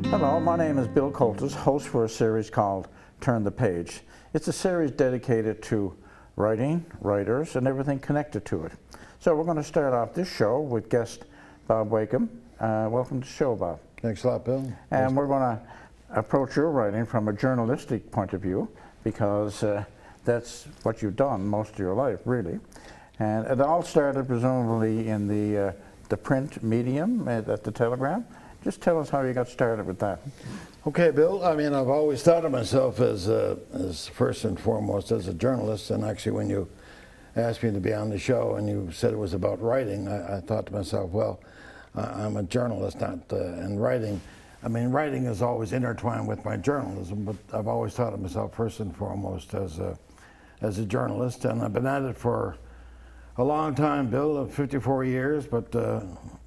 Hello, my name is Bill Coltis, host for a series called Turn the Page. It's a series dedicated to writing, writers, and everything connected to it. So we're going to start off this show with guest Bob Wakeham. Welcome to the show, Bob. Thanks a lot, Bill. And we're going to approach your writing from a journalistic point of view because that's what you've done most of your life, really. And it all started presumably in the print medium at the Telegram. Just tell us how you got started with that. Okay, Bill. I mean, I've always thought of myself as first and foremost as a journalist. And actually, when you asked me to be on the show and you said it was about writing, I thought to myself, well, I'm a journalist, and writing. I mean, writing is always intertwined with my journalism, but I've always thought of myself first and foremost as a journalist, and I've been at it for a long time, Bill, 54 years, but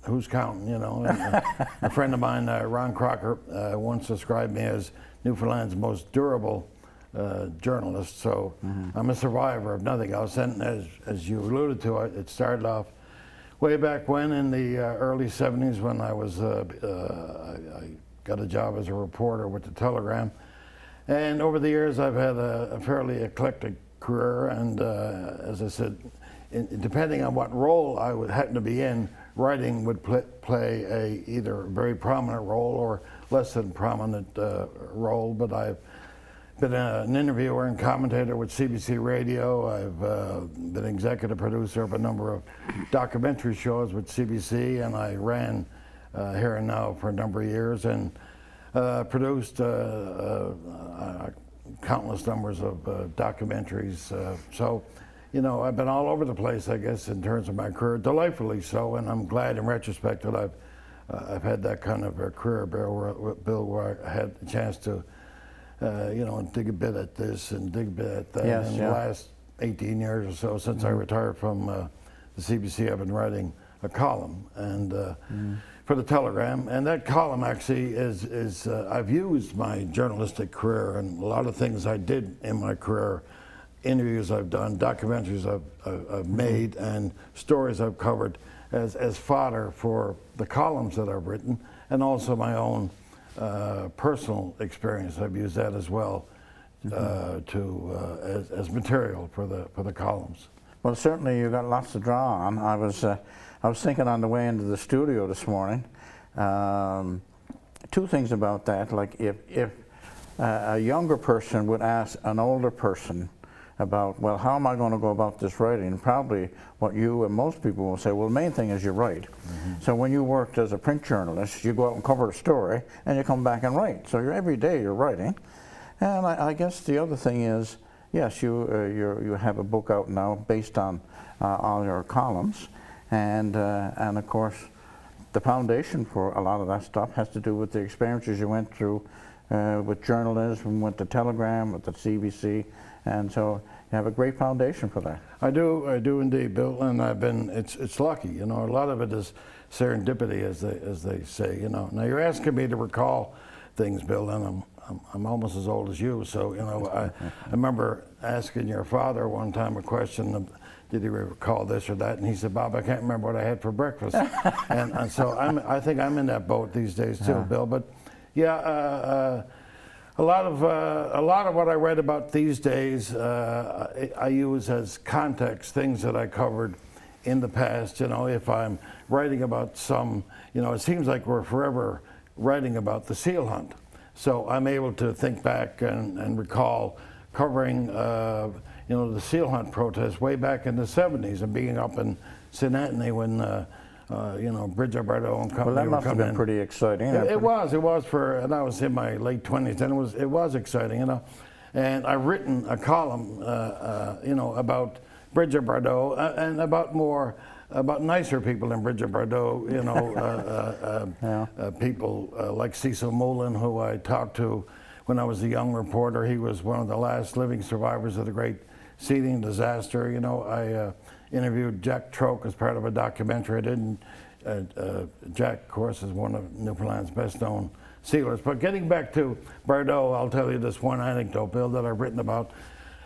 who's counting, you know? And, a friend of mine, Ron Crocker, once described me as Newfoundland's most durable journalist, so I'm a survivor of nothing else. And as you alluded to, it started off way back when in the early 70s when I was, I got a job as a reporter with the Telegram. And over the years, I've had a fairly eclectic career, and as I said, depending on what role I would happen to be in, writing would play either a very prominent role or less than prominent role. But I've been an interviewer and commentator with CBC Radio. I've been executive producer of a number of documentary shows with CBC, and I ran Here and Now for a number of years and produced countless numbers of documentaries. So, you know, I've been all over the place, I guess, in terms of my career, delightfully so, and I'm glad in retrospect that I've had that kind of a career, Bill, where I had the chance to, you know, dig a bit at this and dig a bit at that. Yes, in the last 18 years or so, since I retired from the CBC, I've been writing a column and for the Telegram, and that column actually is I've used my journalistic career and a lot of things I did in my career, interviews I've done, documentaries I've made, and stories I've covered as fodder for the columns that I've written, and also my own personal experience. I've used that as well as material for the columns. Well, certainly you got lots to draw on. I was thinking on the way into the studio this morning, two things about that. Like if a younger person would ask an older person about, well, how am I going to go about this writing? Probably what you and most people will say, well, the main thing is you write. So when you worked as a print journalist, you go out and cover a story, and you come back and write. So every day you're writing. And I guess the other thing is, yes, you have a book out now based on all your columns, and of course, the foundation for a lot of that stuff has to do with the experiences you went through with journalism, with the Telegram, with the CBC, and so you have a great foundation for that. I do indeed, Bill, and it's lucky, you know. A lot of it is serendipity, as they say, you know. Now you're asking me to recall things, Bill, and I'm almost as old as you, so, you know, I remember asking your father one time a question of, did he recall this or that? And he said, Bob, I can't remember what I had for breakfast. and so I think I'm in that boat these days too, Bill. But yeah, a lot of what I read about these days, I use as context things that I covered in the past. You know, if I'm writing about some, you know, it seems like we're forever writing about the seal hunt. So I'm able to think back and recall covering, you know, the seal hunt protests way back in the 70s and being up in St. Anthony when, you know, Bridget Bardot and company. Well, that must have been pretty exciting. It was and I was in my late 20s, and it was exciting, you know. And I've written a column, you know, about Bridget Bardot and about nicer people than Bridget Bardot, you know, people like Cecil Moulin, who I talked to when I was a young reporter. He was one of the last living survivors of the great seeding disaster. You know, I interviewed Jack Troke as part of a documentary I did. Jack, of course, is one of Newfoundland's best known sealers. But getting back to Bardot, I'll tell you this one anecdote, Bill, that I've written about.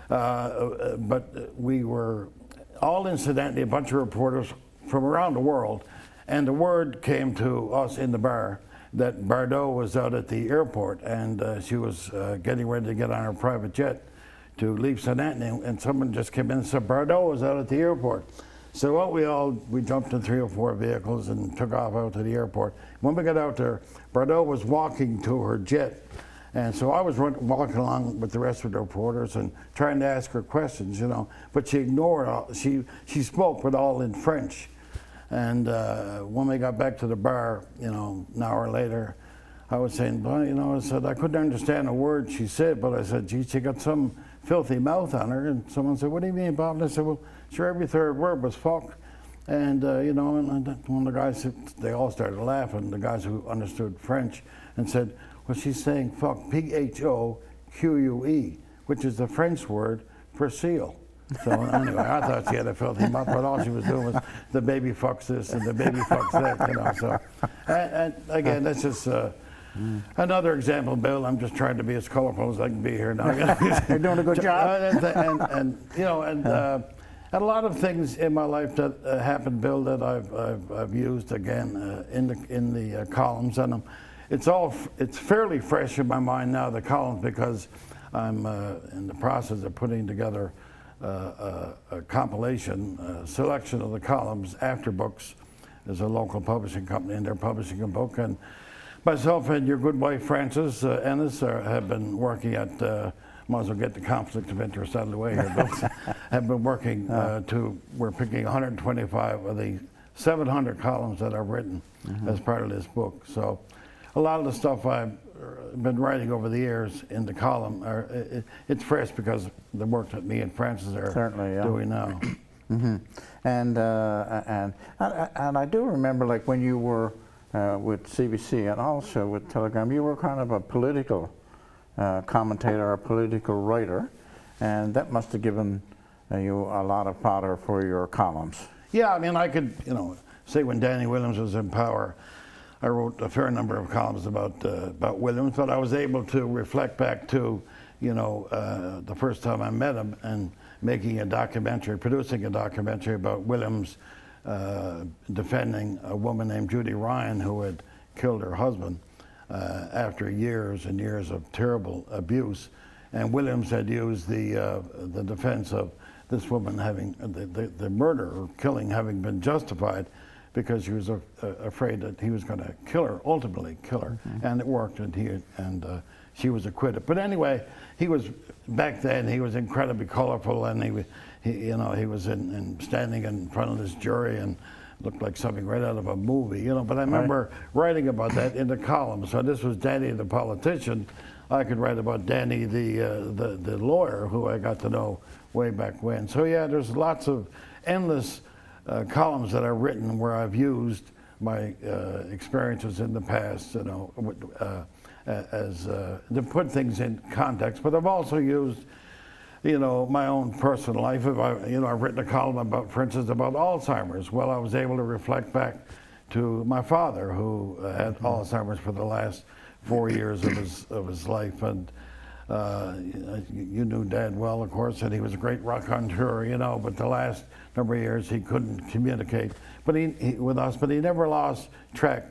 But we were all incidentally a bunch of reporters from around the world, and the word came to us in the bar that Bardot was out at the airport, and she was getting ready to get on her private jet to leave St. Anthony, and someone just came in and said Bardot was out at the airport. So well, we jumped in 3 or 4 vehicles and took off out to the airport. When we got out there, Bardot was walking to her jet. And so I was walking along with the rest of the reporters and trying to ask her questions, you know, but she ignored all, she spoke, but all in French. And when we got back to the bar, you know, an hour later, I was saying, well, you know, I said, I couldn't understand a word she said, but I said, gee, she got some filthy mouth on her. And someone said, what do you mean, Bob? And I said, well, sure, every third word was fuck. And, you know, and one of the guys, they all started laughing, the guys who understood French, and said, well, she's saying fuck, P-H-O-Q-U-E, which is the French word for seal. So anyway, I thought she had a filthy mouth, but all she was doing was the baby fucks this and the baby fucks that, you know. So, and again, that's just another example, Bill. I'm just trying to be as colorful as I can be here now. You're doing a good job. And you know, and a lot of things in my life that happened, Bill, that I've used again in the columns, and it's fairly fresh in my mind now, the columns, because I'm in the process of putting together a compilation, selection of the columns after books. There's a local publishing company, and they're publishing a book. And myself and your good wife, Frances Ennis, have been working at, might as well get the conflict of interest out of the way here, but have been working we're picking 125 of the 700 columns that I've written as part of this book. So a lot of the stuff I've been writing over the years in the column, it's fresh because the work that me and Frances are doing now. And I do remember, like, when you were with CBC and also with Telegram, you were kind of a political commentator, a political writer, and that must have given you a lot of fodder for your columns. Yeah, I mean, I could, you know, say when Danny Williams was in power, I wrote a fair number of columns about Williams, but I was able to reflect back to, you know, the first time I met him and making a documentary, producing a documentary about Williams defending a woman named Judy Ryan who had killed her husband after years and years of terrible abuse. And Williams had used the defense of this woman having the murder or killing having been justified because she was afraid that he was going to kill her, ultimately kill her, and it worked, and she was acquitted. But anyway, he was back then. He was incredibly colorful, and he was standing in front of this jury and looked like something right out of a movie, you know. But I remember writing about that in the column. So this was Danny the politician. I could write about Danny the lawyer, who I got to know way back when. So yeah, there's lots of endless columns that I've written where I've used my experiences in the past, you know, to put things in context. But I've also used, you know, my own personal life. I've written a column about, for instance, about Alzheimer's. Well, I was able to reflect back to my father, who had Alzheimer's for the last 4 years of his life, and you knew Dad well, of course, and he was a great raconteur, you know. But the last number of years, he couldn't communicate, but with us. But he never lost track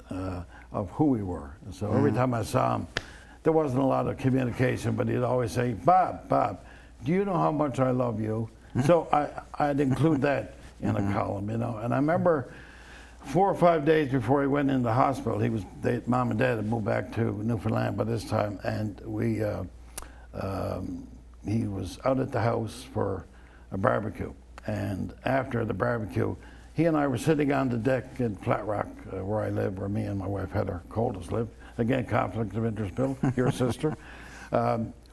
of who we were. So every time I saw him, there wasn't a lot of communication, but he'd always say, Bob, do you know how much I love you? So I'd include that in a column, you know. And I remember 4 or 5 days before he went into the hospital, Mom and Dad had moved back to Newfoundland by this time, and he was out at the house for a barbecue. And after the barbecue, he and I were sitting on the deck in Flat Rock, where I live, where me and my wife Heather Coldest lived. Again, conflict of interest, Bill, your sister.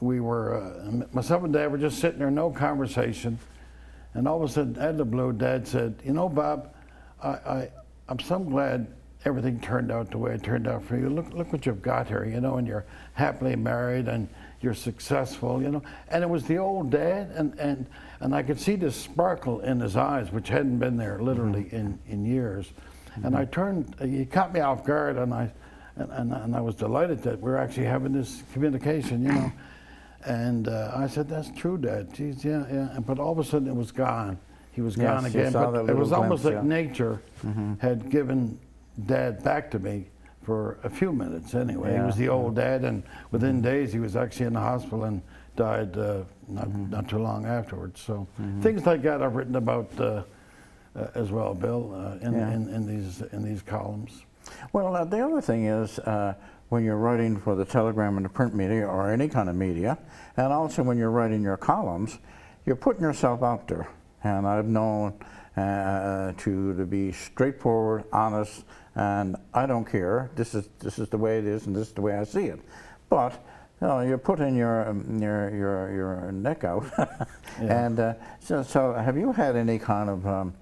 We were, myself and Dad were just sitting there, no conversation. And all of a sudden, out of the blue, Dad said, you know, Bob, I'm so glad everything turned out the way it turned out for you. Look what you've got here, you know, and you're happily married and you're successful, you know. And it was the old Dad, and I could see this sparkle in his eyes, which hadn't been there literally in years. And I turned, he caught me off guard, and I was delighted that we're actually having this communication, you know. And I said, that's true, Dad. Geez, yeah. But all of a sudden it was gone. He was gone again. But it was almost like nature had given Dad back to me for a few minutes anyway. He Yeah. was the old dad, and within days he was actually in the hospital and died not too long afterwards. So things like that I've written about as well, Bill, in these columns. Well, the other thing is when you're writing for the telegram and the print media or any kind of media, and also when you're writing your columns, you're putting yourself out there. And I've known to be straightforward, honest, and I don't care. This is the way it is, and this is the way I see it. But you're putting your neck out, and so have you had any kind of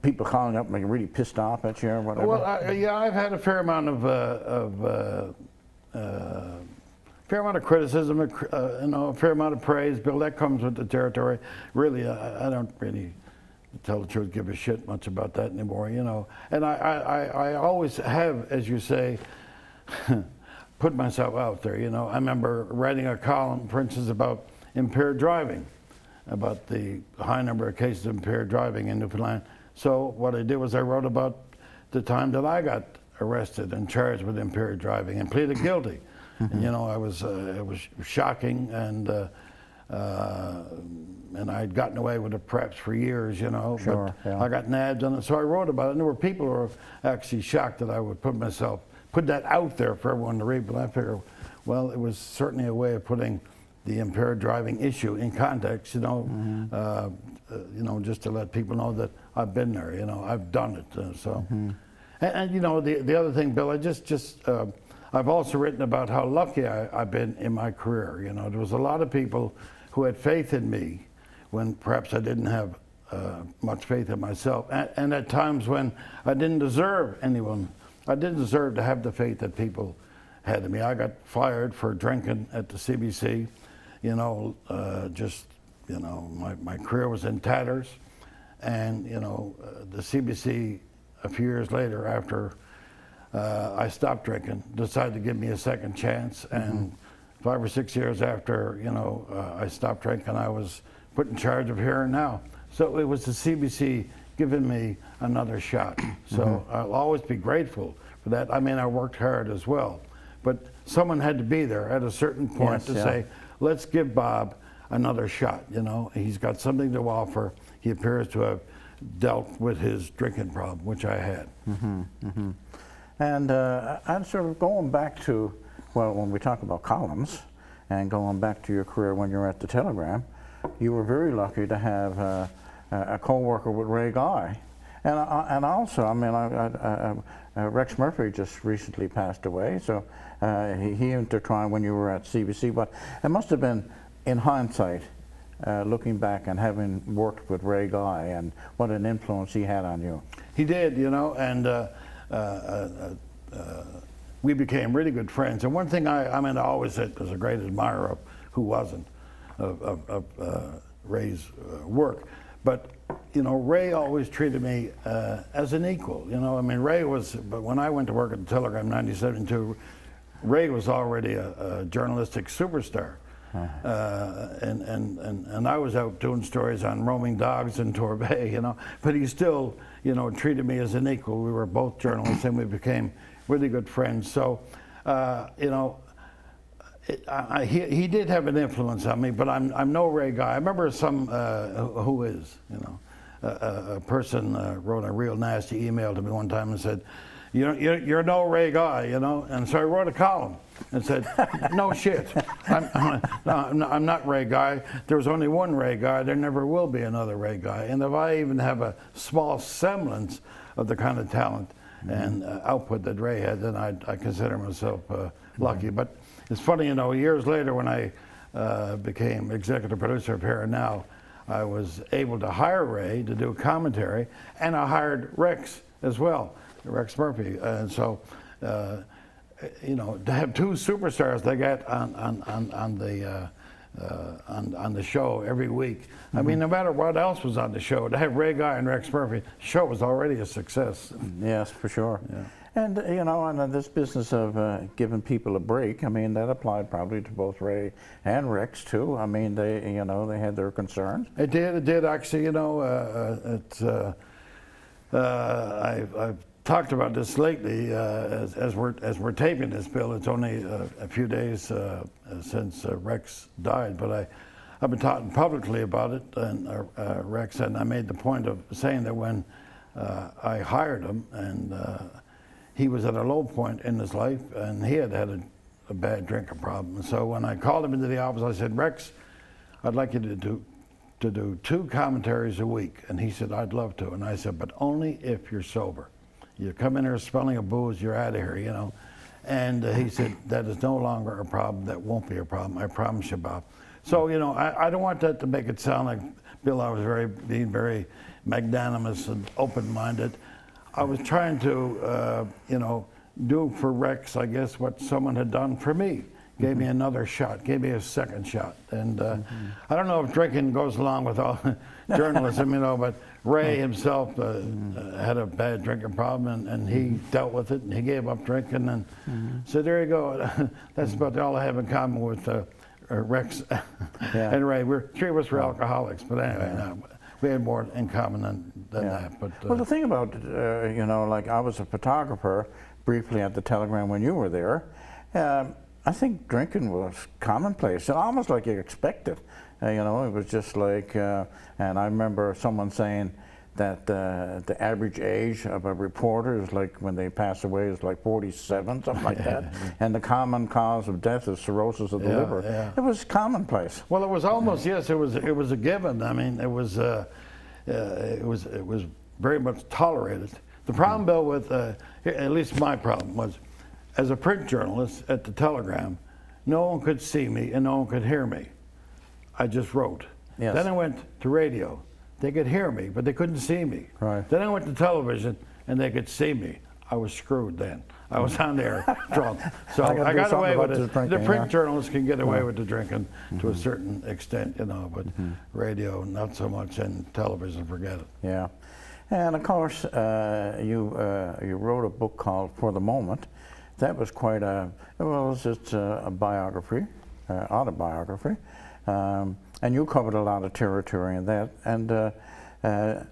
people calling up and really pissed off at you or whatever? Well, I've had a fair amount of criticism, a fair amount of praise. Bill, that comes with the territory. Really, I don't really, to tell the truth, give a shit much about that anymore. And I always have, as you say, put myself out there. I remember writing a column, for instance, about impaired driving, about the high number of cases of impaired driving in Newfoundland. So what I did was I wrote about the time that I got arrested and charged with impaired driving and pleaded guilty. And, it was shocking, and I'd gotten away with it perhaps for years, Sure, but yeah. I got nabbed on it. So I wrote about it, and there were people who were actually shocked that I would put that out there for everyone to read. But I figured, well, it was certainly a way of putting the impaired driving issue in context, just to let people know that I've been there, I've done it. The other thing, Bill, I've also written about how lucky I've been in my career. There was a lot of people who had faith in me when perhaps I didn't have much faith in myself, and at times when I didn't deserve to have the faith that people had in me. I got fired for drinking at the CBC. My career was in tatters, and the CBC a few years later, after I stopped drinking, decided to give me a second chance, and 5 or 6 years after I stopped drinking, I was put in charge of Here and Now. So it was the CBC giving me another shot. So I'll always be grateful for that. I mean, I worked hard as well, but someone had to be there at a certain point to say, let's give Bob another shot. He's got something to offer. He appears to have dealt with his drinking problem, which I had. And I'm sort of going back to, well, when we talk about columns, and going back to your career when you were at the Telegram, you were very lucky to have a co-worker with Ray Guy. And also, I mean, Rex Murphy just recently passed away, so he intertwined when you were at CBC. But it must have been, in hindsight, looking back and having worked with Ray Guy, and what an influence he had on you. He did, and we became really good friends. And one thing I always was a great admirer of, who wasn't, of Ray's work. But, Ray always treated me as an equal. Ray was, but when I went to work at the Telegram in 1972, Ray was already a journalistic superstar. And I was out doing stories on roaming dogs in Torbay, but he still, treated me as an equal. We were both journalists, and we became really good friends. So, he did have an influence on me, but I'm no Ray Guy. I remember some who is, a person wrote a real nasty email to me one time and said, you're no Ray Guy, and so I wrote a column and said, no shit, I'm not Ray Guy. There's only one Ray Guy. There never will be another Ray Guy. And if I even have a small semblance of the kind of talent and output that Ray had, then I consider myself lucky. But it's funny, years later when I became executive producer of Here and Now, I was able to hire Ray to do commentary, and I hired Rex as well, Rex Murphy. And so, to have two superstars they get on the show every week. I mean, no matter what else was on the show, to have Ray Guy and Rex Murphy, the show was already a success. Yes, for sure. Yeah. And, and this business of giving people a break, I mean, that applied probably to both Ray and Rex, too. I mean, they had their concerns. It did actually, I've talked about this lately as we're taping this, Bill. It's only a few days since Rex died, but I've been talking publicly about it, and Rex, and I made the point of saying that when I hired him, and he was at a low point in his life, and he had a bad drinking problem. And so when I called him into the office, I said, Rex, I'd like you to do 2 commentaries a week. And he said, I'd love to. And I said, but only if you're sober. You come in here smelling of booze, you're out of here, you know. And he said, that is no longer a problem. That won't be a problem. I promise you, Bob. So, you know, I don't want that to make it sound like, Bill, I was being very magnanimous and open-minded. I was trying to, you know, do for Rex, I guess, what someone had done for me. Gave me another shot, gave me a second shot. And I don't know if drinking goes along with all journalism, you know, but Ray himself had a bad drinking problem, and he dealt with it, and he gave up drinking. And so there you go. That's about all I have in common with Rex and Ray. Three of us were alcoholics, but anyway, no, we had more in common than that. But well, the thing about, you know, like I was a photographer briefly at the Telegram when you were there. I think drinking was commonplace, almost like you expect it. You know, it was just like, and I remember someone saying that the average age of a reporter is like, when they pass away, is like 47, something like that. And the common cause of death is cirrhosis of the liver. Yeah. It was commonplace. Well, it was almost, yes, it was a given. I mean, it was very much tolerated. The problem, Bill, with at least my problem was, as a print journalist at the Telegram, no one could see me and no one could hear me. I just wrote. Yes. Then I went to radio. They could hear me, but they couldn't see me. Right. Then I went to television, and they could see me. I was screwed then. I was on there drunk. So I got away with it. The print journalists can get away with the drinking to a certain extent, you know, but radio, not so much, and television, forget it. Yeah. And of course, you wrote a book called For the Moment. That was quite it's a biography, autobiography. And you covered a lot of territory in that. And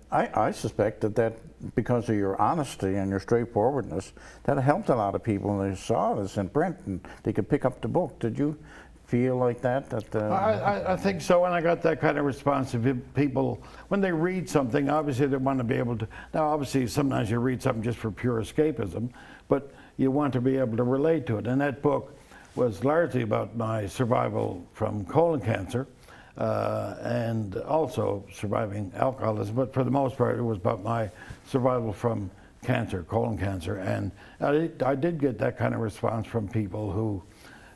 I suspect that because of your honesty and your straightforwardness, that helped a lot of people. They saw this in print and they could pick up the book. Did you feel like that? I think so, and I got that kind of response. People, when they read something, obviously they want to be able to, now obviously sometimes you read something just for pure escapism, but you want to be able to relate to it. And that book was largely about my survival from colon cancer, and also surviving alcoholism, but for the most part it was about my survival from cancer, colon cancer. And I did get that kind of response from people who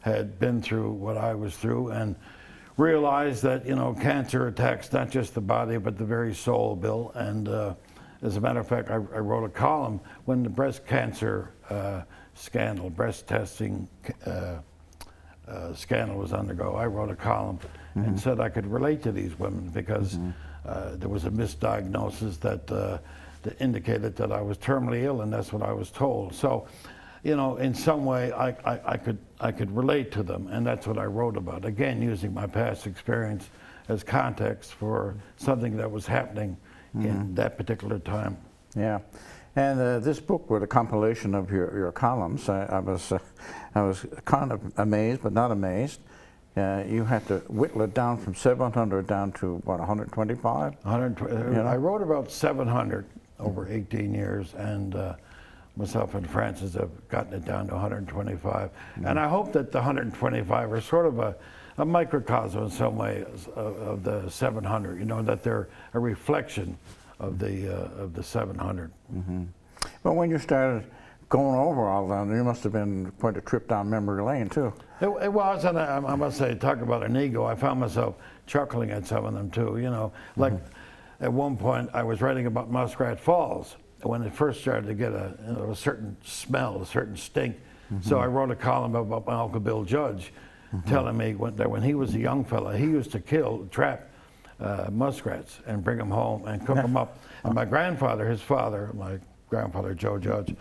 had been through what I was through and realized that, you know, cancer attacks not just the body but the very soul, Bill. And as a matter of fact, I wrote a column when the breast cancer scandal, breast testing scandal was undergo. I wrote a column and said I could relate to these women because there was a misdiagnosis that indicated that I was terminally ill, and that's what I was told. So, you know, in some way I could relate to them, and that's what I wrote about. Again, using my past experience as context for something that was happening in that particular time. Yeah. And this book was a compilation of your columns. I was kind of amazed, but not amazed. You had to whittle it down from 700 down to, what, 125? 120. You know? I wrote about 700 over 18 years, and myself and Francis have gotten it down to 125. And I hope that the 125 are sort of a microcosm in some way of the 700, you know, that they're a reflection of the 700. But when you started going over all that, you must have been quite a trip down memory lane too. It was, and I must say, talk about an ego. I found myself chuckling at some of them too. You know, like at one point I was writing about Muskrat Falls when it first started to get a certain smell, a certain stink. So I wrote a column about my Uncle Bill Judge, telling me that when he was a young fella, he used to trap muskrats and bring them home and cook them up. And my grandfather, his father, my grandfather Joe Judge,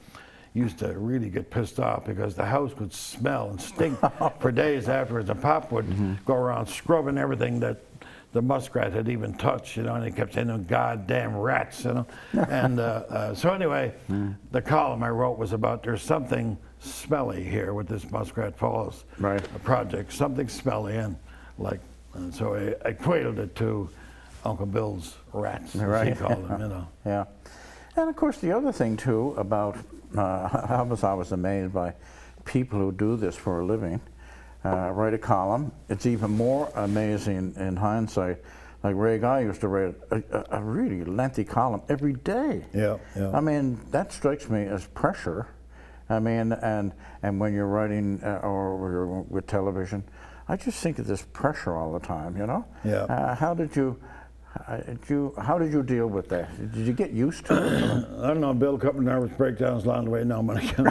used to really get pissed off because the house would smell and stink for days afterwards. And Pop would go around scrubbing everything that the muskrat had even touched, and he kept saying, "Goddamn rats," And so anyway, the column I wrote was about there's something smelly here with this Muskrat Falls project, something smelly, and so I equated it to Uncle Bill's rats, as he called them, Yeah, and of course the other thing too about I was amazed by people who do this for a living. Write a column. It's even more amazing in hindsight. Like Ray Guy used to write a really lengthy column every day. Yeah. I mean, that strikes me as pressure. I mean, and when you're writing or you're with television, I just think of this pressure all the time. Yeah. How did you deal with that? Did you get used to it? I don't know, Bill. A couple of nervous breakdowns along the way. No, I'm only kidding.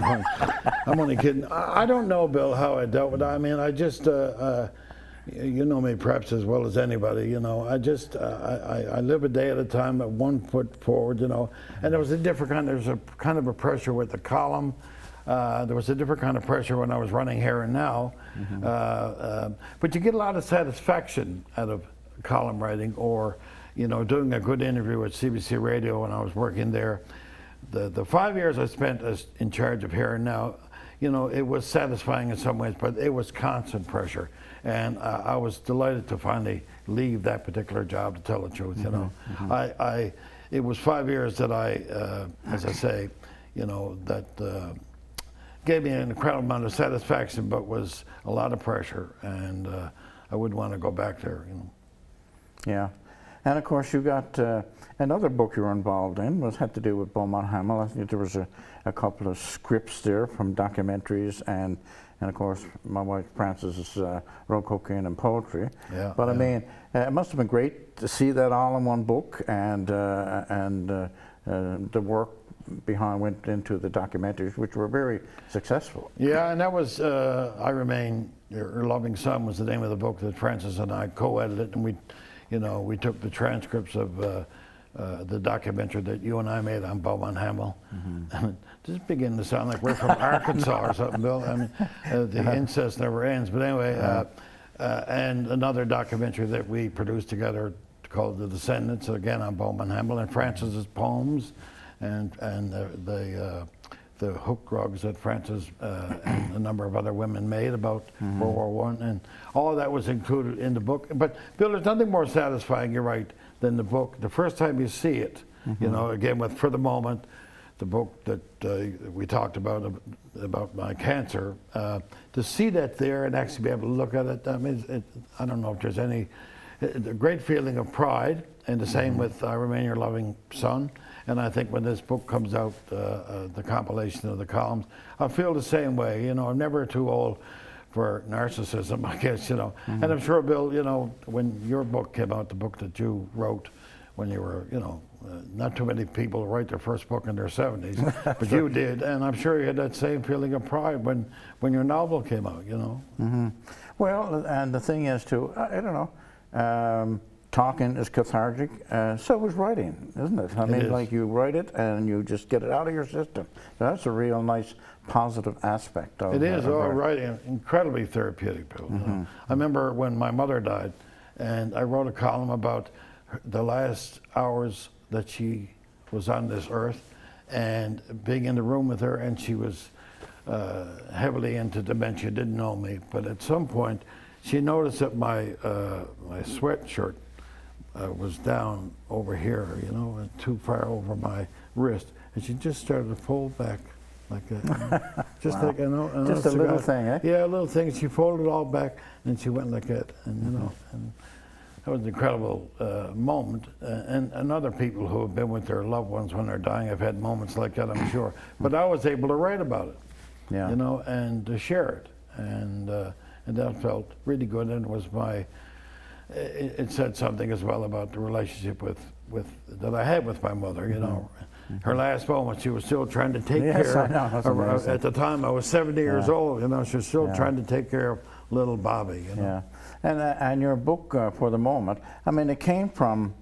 I'm only kidding. I don't know, Bill, how I dealt with it. I mean, I just, you know me perhaps as well as anybody. I just, I live a day at a time, at 1 foot forward. And there was a different kind. There was a kind of a pressure with the column. There was a different kind of pressure when I was running Here and Now. But you get a lot of satisfaction out of column writing, or doing a good interview at CBC Radio when I was working there. The 5 years I spent as in charge of Here and Now, it was satisfying in some ways, but it was constant pressure, and I was delighted to finally leave that particular job, to tell the truth. It was 5 years that as I say, that gave me an incredible amount of satisfaction, but was a lot of pressure, and I wouldn't want to go back there. Yeah, and of course you got another book you were involved in had to do with Beaumont Hamel. I think there was a couple of scripts there from documentaries, and of course my wife Frances wrote Cocaine and Poetry. Yeah, but I mean, it must have been great to see that all in one book, and the work went into the documentaries, which were very successful. Yeah, and that was I Remain Your Loving Son was the name of the book that Frances and I co-edited, and we took the transcripts of the documentary that you and I made on Beaumont Hamel. And this is beginning to sound like we're from Arkansas or something, Bill. I mean, the incest never ends. But anyway, and another documentary that we produced together called The Descendants, again on Beaumont Hamel, and Frances's poems, and the hook drugs that Frances and a number of other women made about World War I, and all of that was included in the book. But Bill, there's nothing more satisfying, you're right, than the book. The first time you see it, again with For the Moment, the book that we talked about my cancer, to see that there and actually be able to look at it, I mean, I don't know if there's a great feeling of pride, and the same with I Remain Your Loving Son. And I think when this book comes out, the compilation of the columns, I feel the same way. I'm never too old for narcissism, I guess, And I'm sure, Bill, when your book came out, the book that you wrote when you were, not too many people write their first book in their 70s, but you did. And I'm sure you had that same feeling of pride when your novel came out, Well, and the thing is, too, I don't know, talking is cathartic, so is writing, isn't it? I mean, like you write it and you just get it out of your system. So that's a real nice positive aspect of it. It is, writing, incredibly therapeutic, Bill. I remember when my mother died, and I wrote a column about the last hours that she was on this earth, and being in the room with her, and she was heavily into dementia, didn't know me, but at some point she noticed that my sweatshirt was down over here, and too far over my wrist, and she just started to fold back like that. Just wow. like, just a little thing, eh? Yeah, a little thing. She folded it all back, and she went like that, and and that was an incredible moment. And other people who have been with their loved ones when they're dying have had moments like that, I'm sure. But I was able to write about it, and to share it, and that felt really good, and it was it said something as well about the relationship that I had with my mother. Her last moment, she was still trying to take care of. At the time, I was 70 years old. She was still trying to take care of little Bobby. Yeah, and your book, For the Moment, I mean, it came from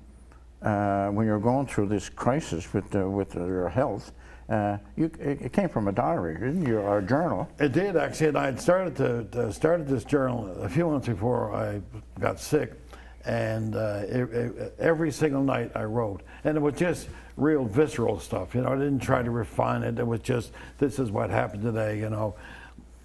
when you were going through this crisis with your health. It came from a diary, didn't you, or a journal? It did, actually, and I had started this journal a few months before I got sick, And every single night I wrote. And it was just real visceral stuff, you know. I didn't try to refine it. It was just, this is what happened today, you know.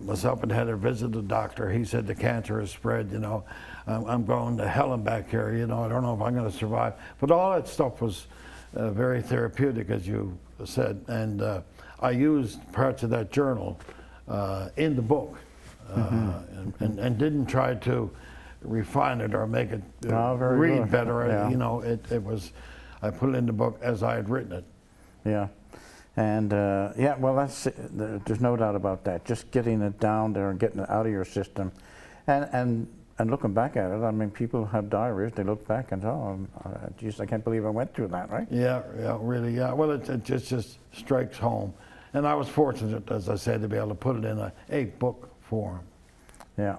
Myself and Heather visited the doctor. He said the cancer has spread, you know. I'm going to hell and back here, you know. I don't know if I'm going to survive. But all that stuff was very therapeutic, as you said. And I used parts of that journal in the book and didn't try to refine it or make it read good. better. Yeah. You know, it was, I put it in the book as I had written it. Yeah. And yeah, well, there's no doubt about that. Just getting it down there and getting it out of your system, and looking back at it. I mean, people have diaries. They look back and oh, geez, I can't believe I went through that, right? Yeah, really, yeah. Well, it just strikes home, and I was fortunate, as I said, to be able to put it in a book form. Yeah.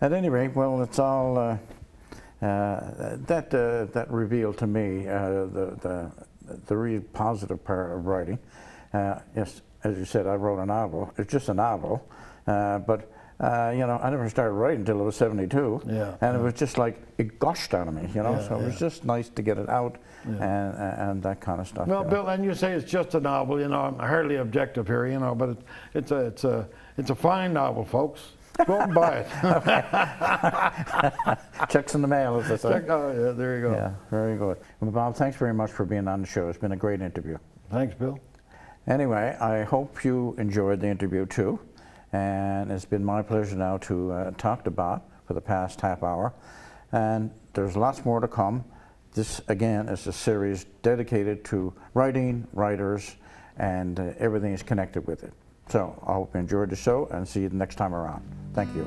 At any rate, well, it's all that revealed to me the real positive part of writing. Yes, as you said, I wrote a novel. It's just a novel, but you know, I never started writing until I was 72, and it was just like it gushed out of me, you know. So it was just nice to get it out and that kind of stuff. Well, Bill, and you say it's just a novel, you know. I'm hardly objective here, you know, but it's a fine novel, folks. Go out and buy it. Checks in the mail, as they say. Oh, yeah, there you go. Yeah, very good. Well, Bob, thanks very much for being on the show. It's been a great interview. Thanks, Bill. Anyway, I hope you enjoyed the interview too. And it's been my pleasure now to talk to Bob for the past half hour. And there's lots more to come. This, again, is a series dedicated to writing, writers, and everything is connected with it. So I hope you enjoyed the show and see you the next time around. Thank you.